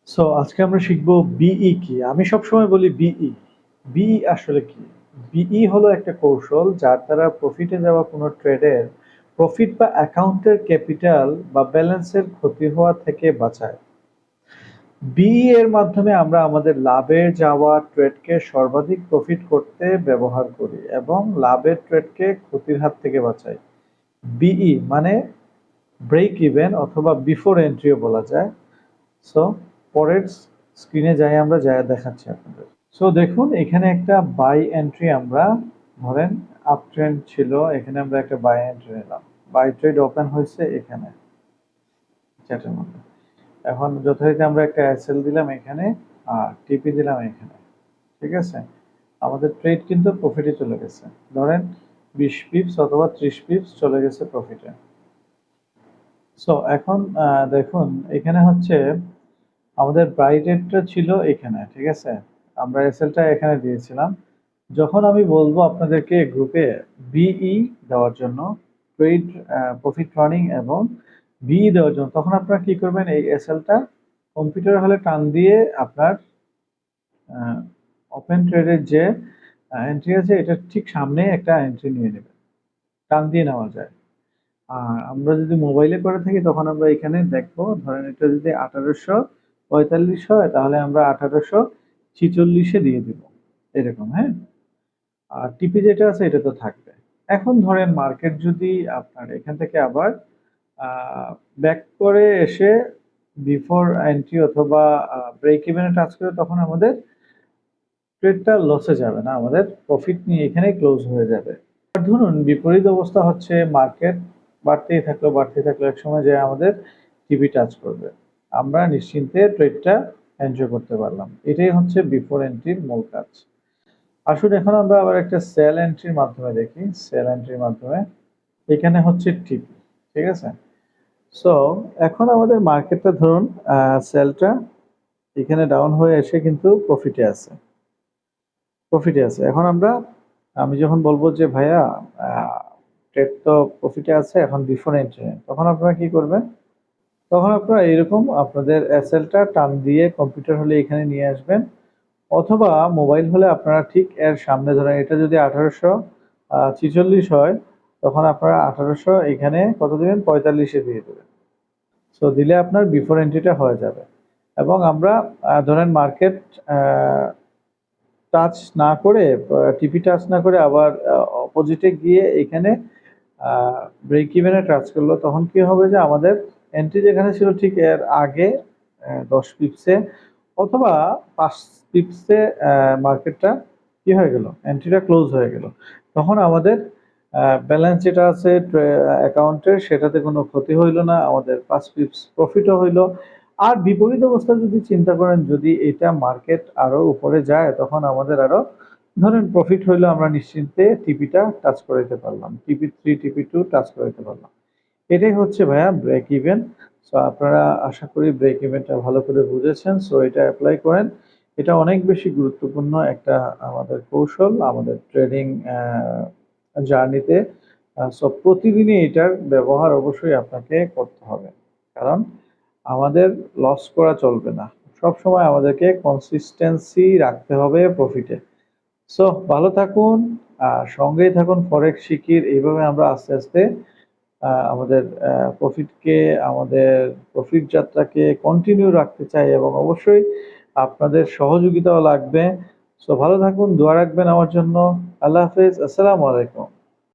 So আজকে আমরা শিখবো বিই কি। আমি সবসময় বলি বিই। বিই আসলে কি? বিই হলো একটা কৌশল যার দ্বারা প্রফিটে যাওয়া কোনো ট্রেডের প্রফিট বা অ্যাকাউন্টের ক্যাপিটাল বা ব্যালেন্সের ক্ষতি হওয়া থেকে বাঁচায়। বিই এর মাধ্যমে আমরা আমাদের লাভের যাওয়া ট্রেডকে সর্বাধিক প্রফিট করতে ব্যবহার করি এবং লাভের ট্রেডকে ক্ষতির হাত থেকে বাঁচাই। বিই মানে ব্রেক ইভেন অথবা বিফোর এন্ট্রিও বলা যায়। সো পরের স্ক্রিনে যাই, আমরা যা দেখাচ্ছি আপনাদের। সো দেখুন এখানে একটা বাই এন্ট্রি, আমরা ধরেন আপ ট্রেন্ড ছিল, এখানে আমরা একটা বাই এন্ট্রি নিলাম। বাই ট্রেড ওপেন হয়েছে এখানে চ্যাটের মধ্যে। এখন যথারীতি আমরা একটা এসএল দিলাম এখানে আর টিপি দিলাম এখানে। ঠিক আছে, আমাদের ট্রেড কিন্তু প্রফিটে চলে গেছে। ধরেন 20 পিপস অথবা 30 পিপস চলে গেছে প্রফিটে। সো এখন দেখুন এখানে হচ্ছে আমাদের ব্রাইটেডটা ছিল এখানে। ঠিক আছে, আমরা এসএলটা এখানে দিয়েছিলাম। যখন আমি বলবো আপনাদেরকে গ্রুপে বিই দেওয়ার জন্য, ট্রেড প্রফিট রানিং এবং বিই দেওয়ার জন্য, তখন আপনারা কি করবেন, এই এসএলটা কম্পিউটার হলে টান দিয়ে আপনার ওপেন ট্রেডের যে এন্ট্রি আছে এটা ঠিক সামনে একটা এন্ট্রি নিয়ে নেবেন, টান দিয়ে নেওয়া যায়। আর আমরা যদি মোবাইলে করে থাকি তখন আমরা এখানে দেখবো, ধরেন এটা যদি 1845 হয় তাহলে আমরা 1846-এ দিয়ে দিব, এরকম। হ্যাঁ, আর টিপি যেটা আছে এটা তো থাকবে। এখন ধরেন মার্কেট যদি আপনার এখান থেকে আবার ব্যাক করে এসে বিফোর এন্ট্রি অথবা ব্রেক ইভেনে টাচ করে, তখন আমাদের ট্রেডটা লসে যাবে না, আমাদের প্রফিট নিয়ে এখানেই ক্লোজ হয়ে যাবে। আর ধরুন বিপরীত অবস্থা হচ্ছে, মার্কেট বাড়তেই থাকলো এক সময় যে আমাদের টিভি টাচ করবে, আমরা নিশ্চিন্তে ট্রেডটা এনজয় করতে পারলাম। এটাই হচ্ছে বিফোর এন্ট্রির মূল কাজ। আসুন এখন আমরা আবার একটা সেল এন্ট্রির মাধ্যমে দেখি। সেল এন্ট্রির মাধ্যমে এখানে হচ্ছে টিপি। ঠিক আছে, সো এখন আমাদের মার্কেটটা ধরুন সেলটা এখানে ডাউন হয়ে এসে কিন্তু প্রফিটে আছে। এখন আমি যখন বলবো যে ভাইয়া ট্রেড তো প্রফিটে আছে, এখন বিফোর এন্ট্রি, তখন আপনারা কি করবেন, তখন আপনারা এরকম আপনাদের এসএলটা টান দিয়ে কম্পিউটার হলে এখানে নিয়ে আসবেন, অথবা মোবাইল হলে আপনারা ঠিক এর সামনে, ধরেন এটা যদি 1846 হয় তখন আপনারা 1800 এখানে কত দিবেন, 45-এ দিয়ে দেবেন। সো দিলে আপনার বিফোর এন্ট্রিটা হয়ে যাবে। এবং আমরা ধরেন মার্কেট টাচ না করে, টিপি টাচ না করে আবার অপোজিটে গিয়ে এখানে ব্রেক ইভেনে টাচ করলো, তখন কি হবে যে আমাদের এন্ট্রি যেখানে ছিল ঠিক এর আগে 10 পিপসে অথবা 5 পিপসে মার্কেটটা কি হয়ে গেল, এন্ট্রিটা ক্লোজ হয়ে গেল। তখন আমাদের ব্যালেন্স যেটা আছে অ্যাকাউন্টের, সেটাতে কোনো ক্ষতি হইল না, আমাদের 5 পিপস প্রফিটও হইলো। আর বিপরীত অবস্থা যদি চিন্তা করেন, যদি এটা মার্কেট আরো উপরে যায়, তখন আমাদের আরো ধরেন প্রফিট হইলো, আমরা নিশ্চিন্তে টিপিটা টাচ করে দিতে পারলাম, টিপি 3 টিপি 2 টাচ করে দিতে পারলাম। এটাই হচ্ছে ভাইয়া ব্রেক ইভেন। সো আপনারা আশা করি ব্রেক ইভেনটা ভালো করে বুঝেছেন। সো এটা অ্যাপ্লাই করেন। এটা অনেক বেশি গুরুত্বপূর্ণ একটা আমাদের কৌশল আমাদের ট্রেডিং জার্নিতে। সো প্রতিদিনই এটার ব্যবহার অবশ্যই আপনাকে করতে হবে, কারণ আমাদের লস করা চলবে না। সবসময় আমাদেরকে কনসিস্টেন্সি রাখতে হবে প্রফিটে। সো ভালো থাকুন, সঙ্গেই থাকুন ফরেক্স শিখির। এইভাবে আমরা আস্তে আস্তে আমাদের আমাদের প্রফিট যাত্রাকে কন্টিনিউ রাখতে চাই, এবং অবশ্যই আপনাদের সহযোগিতাও লাগবে। সো ভালো থাকুন, দোয়া রাখবেন আমার জন্য। আল্লাহ হাফেজ, আসসালামু আলাইকুম।